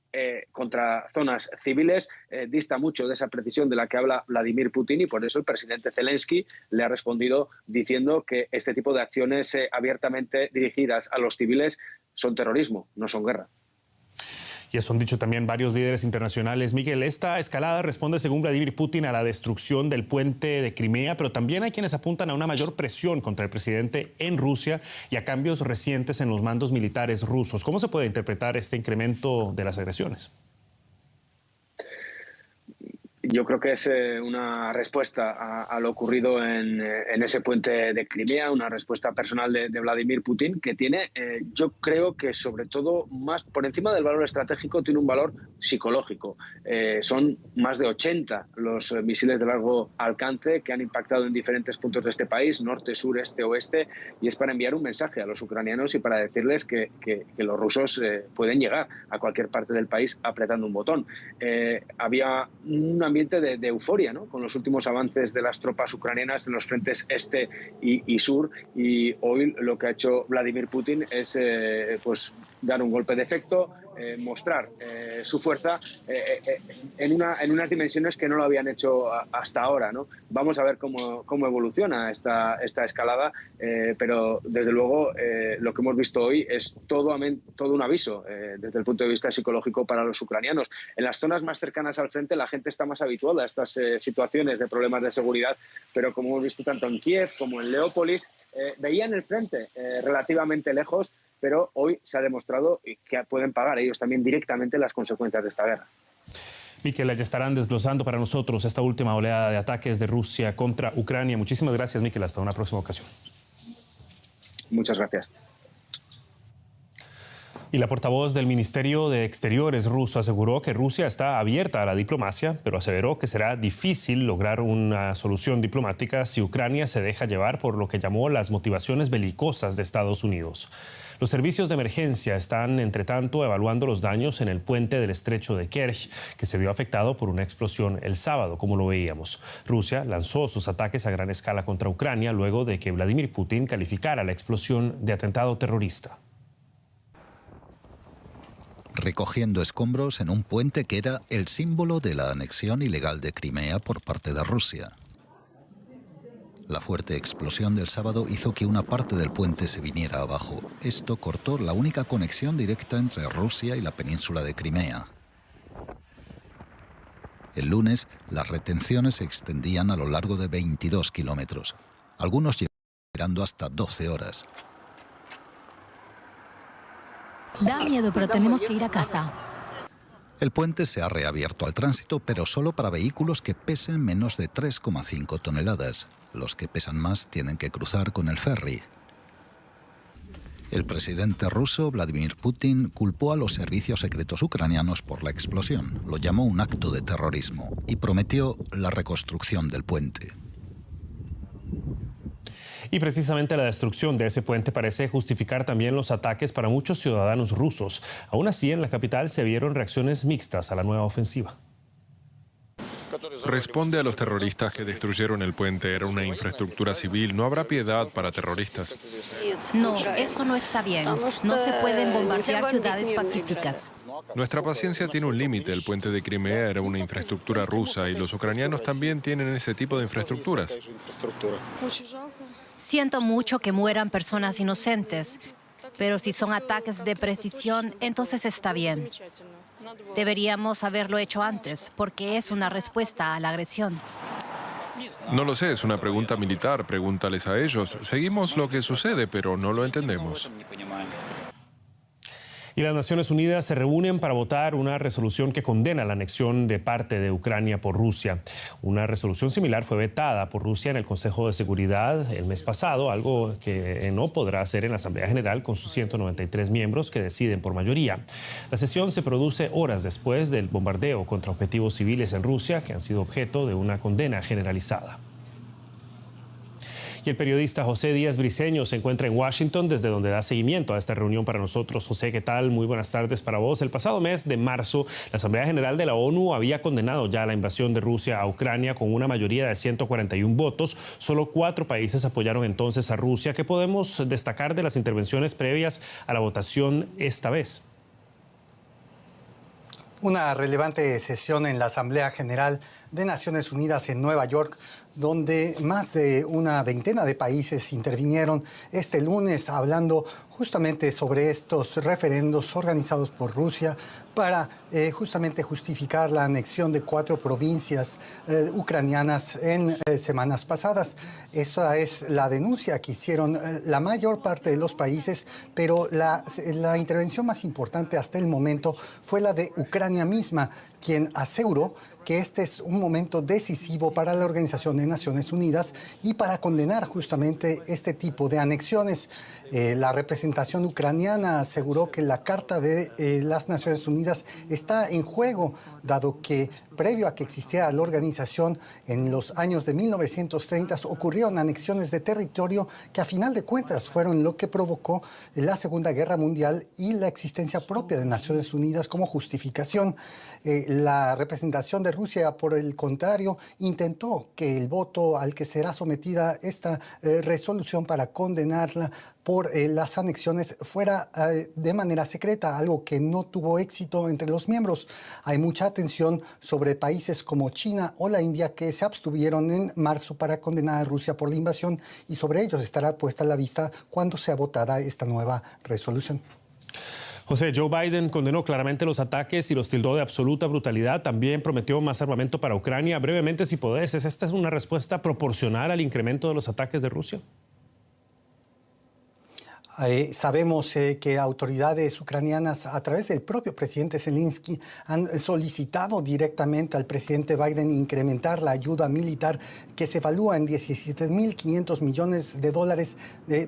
contra zonas civiles, dista mucho de esa precisión de la que habla Vladimir Putin, y por eso el presidente Zelensky le ha respondido diciendo que este tipo de acciones abiertamente dirigidas a los civiles son terrorismo, no son guerra. Y eso han dicho también varios líderes internacionales. Miguel, esta escalada responde, según Vladimir Putin, a la destrucción del puente de Crimea, pero también hay quienes apuntan a una mayor presión contra el presidente en Rusia y a cambios recientes en los mandos militares rusos. ¿Cómo se puede interpretar este incremento de las agresiones? Yo creo que es una respuesta a lo ocurrido en ese puente de Crimea, una respuesta personal de Vladimir Putin, que tiene, yo creo que sobre todo, más por encima del valor estratégico, tiene un valor psicológico. Son más de 80 los misiles de largo alcance que han impactado en diferentes puntos de este país, norte, sur, este, oeste, y es para enviar un mensaje a los ucranianos y para decirles que los rusos pueden llegar a cualquier parte del país apretando un botón. Había un ambiente de euforia, ¿no?, con los últimos avances de las tropas ucranianas en los frentes este y sur, y hoy lo que ha hecho Vladimir Putin es pues dar un golpe de efecto, mostrar su fuerza en unas dimensiones que no lo habían hecho hasta ahora, ¿no? Vamos a ver cómo evoluciona esta escalada, pero desde luego lo que hemos visto hoy es todo un aviso desde el punto de vista psicológico para los ucranianos. En las zonas más cercanas al frente la gente está más habituada a estas situaciones de problemas de seguridad, pero como hemos visto tanto en Kiev como en Leópolis, veían el frente relativamente lejos, pero hoy se ha demostrado que pueden pagar ellos también directamente las consecuencias de esta guerra. Mikel, ya estarán desglosando para nosotros esta última oleada de ataques de Rusia contra Ucrania. Muchísimas gracias, Mikel. Hasta una próxima ocasión. Muchas gracias. Y la portavoz del Ministerio de Exteriores ruso aseguró que Rusia está abierta a la diplomacia, pero aseveró que será difícil lograr una solución diplomática si Ucrania se deja llevar por lo que llamó las motivaciones belicosas de Estados Unidos. Los servicios de emergencia están, entre tanto, evaluando los daños en el puente del estrecho de Kerch, que se vio afectado por una explosión el sábado, como lo veíamos. Rusia lanzó sus ataques a gran escala contra Ucrania luego de que Vladimir Putin calificara la explosión de atentado terrorista. Recogiendo escombros en un puente que era el símbolo de la anexión ilegal de Crimea por parte de Rusia. La fuerte explosión del sábado hizo que una parte del puente se viniera abajo. Esto cortó la única conexión directa entre Rusia y la península de Crimea. El lunes, las retenciones se extendían a lo largo de 22 kilómetros. Algunos llevaron esperando hasta 12 horas. Da miedo, pero tenemos que ir a casa. El puente se ha reabierto al tránsito, pero solo para vehículos que pesen menos de 3,5 toneladas. Los que pesan más tienen que cruzar con el ferry. El presidente ruso, Vladimir Putin, culpó a los servicios secretos ucranianos por la explosión. Lo llamó un acto de terrorismo y prometió la reconstrucción del puente. Y precisamente la destrucción de ese puente parece justificar también los ataques para muchos ciudadanos rusos. Aún así, en la capital se vieron reacciones mixtas a la nueva ofensiva. Responde a los terroristas que destruyeron el puente. Era una infraestructura civil. No habrá piedad para terroristas. No, eso no está bien. No se pueden bombardear ciudades pacíficas. Nuestra paciencia tiene un límite. El puente de Crimea era una infraestructura rusa y los ucranianos también tienen ese tipo de infraestructuras. Siento mucho que mueran personas inocentes, pero si son ataques de precisión, entonces está bien. Deberíamos haberlo hecho antes, porque es una respuesta a la agresión. No lo sé, es una pregunta militar, pregúntales a ellos. Seguimos lo que sucede, pero no lo entendemos. Y las Naciones Unidas se reúnen para votar una resolución que condena la anexión de parte de Ucrania por Rusia. Una resolución similar fue vetada por Rusia en el Consejo de Seguridad el mes pasado, algo que no podrá hacer en la Asamblea General con sus 193 miembros que deciden por mayoría. La sesión se produce horas después del bombardeo contra objetivos civiles en Rusia, que han sido objeto de una condena generalizada. Y el periodista José Díaz Briceño se encuentra en Washington, desde donde da seguimiento a esta reunión para nosotros. José, ¿qué tal? Muy buenas tardes para vos. El pasado mes de marzo, la Asamblea General de la ONU había condenado ya la invasión de Rusia a Ucrania con una mayoría de 141 votos. Solo 4 países apoyaron entonces a Rusia. ¿Qué podemos destacar de las intervenciones previas a la votación esta vez? Una relevante sesión en la Asamblea General de Naciones Unidas en Nueva York, donde más de una veintena de países intervinieron este lunes hablando justamente sobre estos referendos organizados por Rusia para justamente justificar la anexión de 4 provincias ucranianas en semanas pasadas. Esa es la denuncia que hicieron la mayor parte de los países, pero la intervención más importante hasta el momento fue la de Ucrania misma, quien aseguró que este es un momento decisivo para la Organización de Naciones Unidas y para condenar justamente este tipo de anexiones. La representación ucraniana aseguró que la Carta de las Naciones Unidas está en juego, dado que previo a que existiera la organización en los años de 1930 ocurrieron anexiones de territorio que a final de cuentas fueron lo que provocó la Segunda Guerra Mundial y la existencia propia de Naciones Unidas como justificación. La representación de Rusia, por el contrario, intentó que el voto al que será sometida esta resolución para condenarla por las anexiones fuera de manera secreta, algo que no tuvo éxito entre los miembros. Hay mucha atención sobre países como China o la India que se abstuvieron en marzo para condenar a Rusia por la invasión, y sobre ellos estará puesta la vista cuando sea votada esta nueva resolución. José, Joe Biden condenó claramente los ataques y los tildó de absoluta brutalidad. También prometió más armamento para Ucrania. Brevemente, si podés, ¿esta es una respuesta proporcional al incremento de los ataques de Rusia? Sabemos que autoridades ucranianas, a través del propio presidente Zelensky, han solicitado directamente al presidente Biden incrementar la ayuda militar que se evalúa en $17.500 millones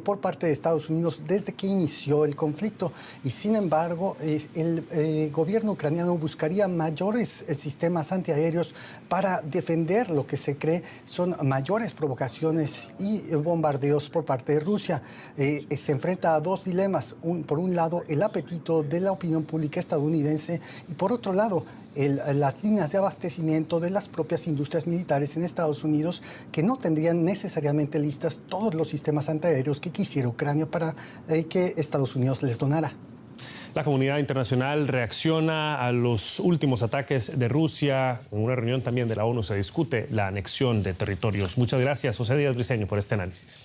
por parte de Estados Unidos desde que inició el conflicto. Y sin embargo, el gobierno ucraniano buscaría mayores sistemas antiaéreos para defender lo que se cree son mayores provocaciones y bombardeos por parte de Rusia. Se enfrenta a 2 dilemas. Por un lado, el apetito de la opinión pública estadounidense y por otro lado, las líneas de abastecimiento de las propias industrias militares en Estados Unidos, que no tendrían necesariamente listas todos los sistemas antiaéreos que quisiera Ucrania para que Estados Unidos les donara. La comunidad internacional reacciona a los últimos ataques de Rusia. En una reunión también de la ONU se discute la anexión de territorios. Muchas gracias, José Díaz Briceño, por este análisis.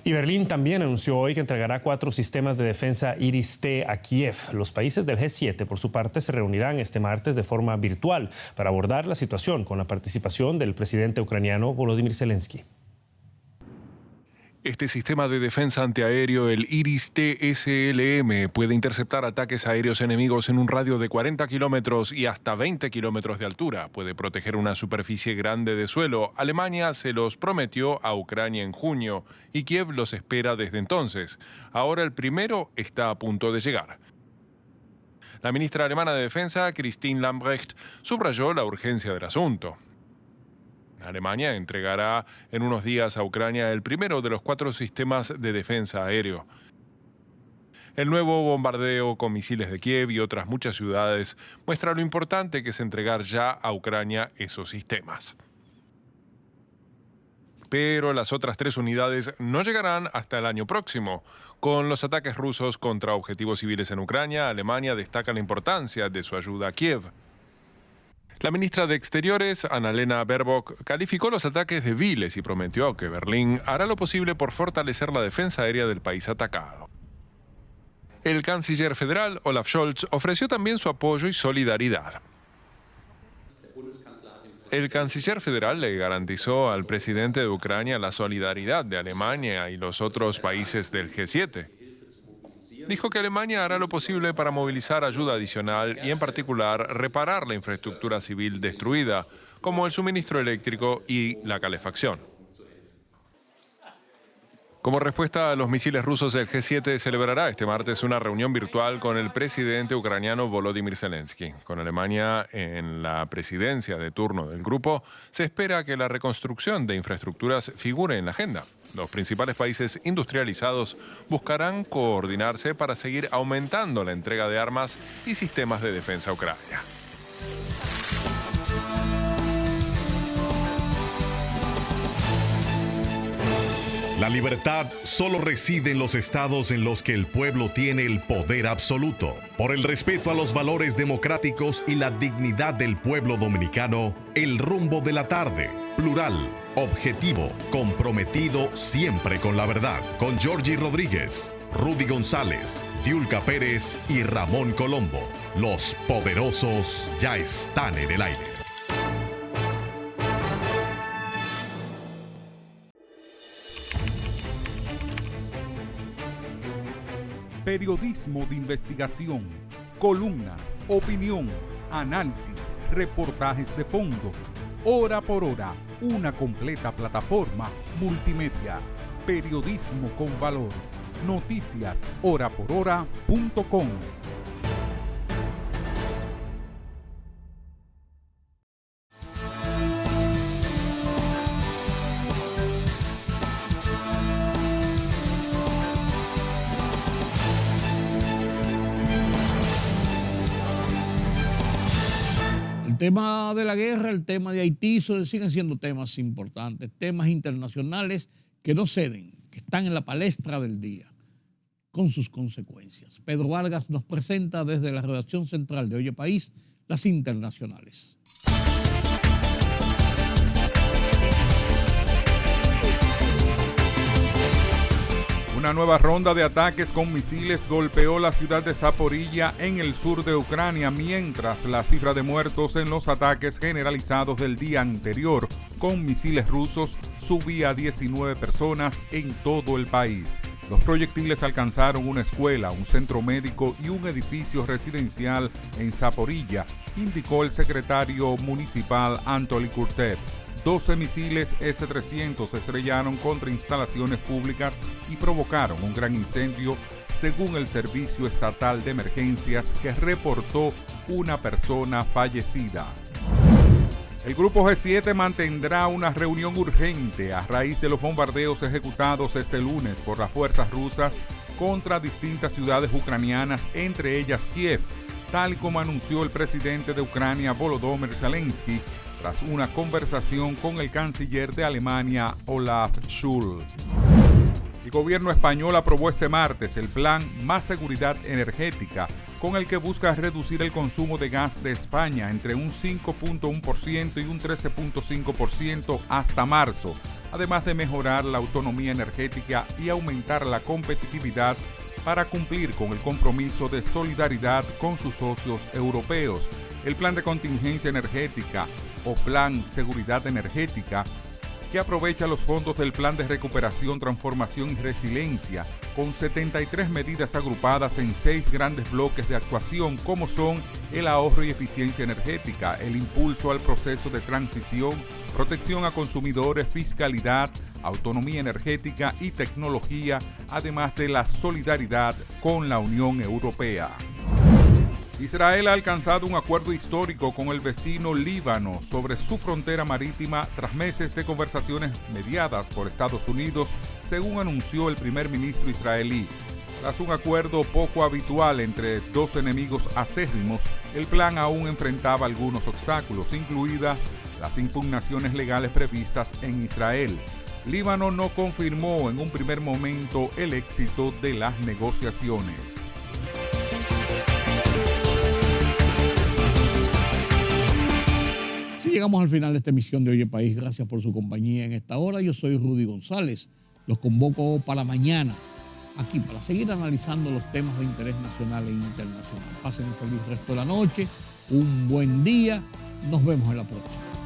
Y Berlín también anunció hoy que entregará 4 sistemas de defensa Iris-T a Kiev. Los países del G7, por su parte, se reunirán este martes de forma virtual para abordar la situación con la participación del presidente ucraniano Volodymyr Zelensky. Este sistema de defensa antiaéreo, el Iris-T SLM, puede interceptar ataques aéreos enemigos en un radio de 40 kilómetros y hasta 20 kilómetros de altura. Puede proteger una superficie grande de suelo. Alemania se los prometió a Ucrania en junio y Kiev los espera desde entonces. Ahora el primero está a punto de llegar. La ministra alemana de Defensa, Christine Lambrecht, subrayó la urgencia del asunto. Alemania entregará en unos días a Ucrania el primero de los 4 sistemas de defensa aéreo. El nuevo bombardeo con misiles de Kiev y otras muchas ciudades muestra lo importante que es entregar ya a Ucrania esos sistemas. pero las otras 3 unidades no llegarán hasta el año próximo. Con los ataques rusos contra objetivos civiles en Ucrania, Alemania destaca la importancia de su ayuda a Kiev. La ministra de Exteriores, Annalena Baerbock, calificó los ataques de viles y prometió que Berlín hará lo posible por fortalecer la defensa aérea del país atacado. El canciller federal, Olaf Scholz, ofreció también su apoyo y solidaridad. El canciller federal le garantizó al presidente de Ucrania la solidaridad de Alemania y los otros países del G7. Dijo que Alemania hará lo posible para movilizar ayuda adicional y, en particular, reparar la infraestructura civil destruida, como el suministro eléctrico y la calefacción. Como respuesta a los misiles rusos, el G7 celebrará este martes una reunión virtual con el presidente ucraniano Volodymyr Zelensky. Con Alemania en la presidencia de turno del grupo, se espera que la reconstrucción de infraestructuras figure en la agenda. Los principales países industrializados buscarán coordinarse para seguir aumentando la entrega de armas y sistemas de defensa a Ucrania. La libertad solo reside en los estados en los que el pueblo tiene el poder absoluto. Por el respeto a los valores democráticos y la dignidad del pueblo dominicano, El Rumbo de la Tarde, plural, objetivo, comprometido siempre con la verdad. Con Georgie Rodríguez, Rudy González, Diulca Pérez y Ramón Colombo. Los poderosos ya están en el aire. Periodismo de investigación, columnas, opinión, análisis, reportajes de fondo. Hora por hora, una completa plataforma multimedia. Periodismo con valor. Noticias horaporhora.com. El tema de la guerra, el tema de Haití, siguen siendo temas importantes, temas internacionales que no ceden, que están en la palestra del día, con sus consecuencias. Pedro Vargas nos presenta desde la redacción central de Oye País las internacionales. Una nueva ronda de ataques con misiles golpeó la ciudad de Zaporilla en el sur de Ucrania, mientras la cifra de muertos en los ataques generalizados del día anterior con misiles rusos subía a 19 personas en todo el país. Los proyectiles alcanzaron una escuela, un centro médico y un edificio residencial en Zaporilla, indicó el secretario municipal Anatoly Kurtev. 12 misiles S-300 se estrellaron contra instalaciones públicas y provocaron un gran incendio, según el Servicio Estatal de Emergencias, que reportó una persona fallecida. El Grupo G7 mantendrá una reunión urgente a raíz de los bombardeos ejecutados este lunes por las fuerzas rusas contra distintas ciudades ucranianas, entre ellas Kiev, tal como anunció el presidente de Ucrania, Volodymyr Zelensky, tras una conversación con el canciller de Alemania, Olaf Scholz. El gobierno español aprobó este martes el plan Más Seguridad Energética, con el que busca reducir el consumo de gas de España entre un 5.1% y un 13.5% hasta marzo, además de mejorar la autonomía energética y aumentar la competitividad para cumplir con el compromiso de solidaridad con sus socios europeos. El plan de contingencia energética o Plan Seguridad Energética, que aprovecha los fondos del Plan de Recuperación, Transformación y Resiliencia, con 73 medidas agrupadas en 6 grandes bloques de actuación, como son el ahorro y eficiencia energética, el impulso al proceso de transición, protección a consumidores, fiscalidad, autonomía energética y tecnología, además de la solidaridad con la Unión Europea. Israel ha alcanzado un acuerdo histórico con el vecino Líbano sobre su frontera marítima tras meses de conversaciones mediadas por Estados Unidos, según anunció el primer ministro israelí. Tras un acuerdo poco habitual entre dos enemigos acérrimos, el plan aún enfrentaba algunos obstáculos, incluidas las impugnaciones legales previstas en Israel. Líbano no confirmó en un primer momento el éxito de las negociaciones. Así llegamos al final de esta emisión de Oye País. Gracias por su compañía en esta hora. Yo soy Rudy González. Los convoco para mañana, aquí, para seguir analizando los temas de interés nacional e internacional. Pasen un feliz resto de la noche, un buen día. Nos vemos en la próxima.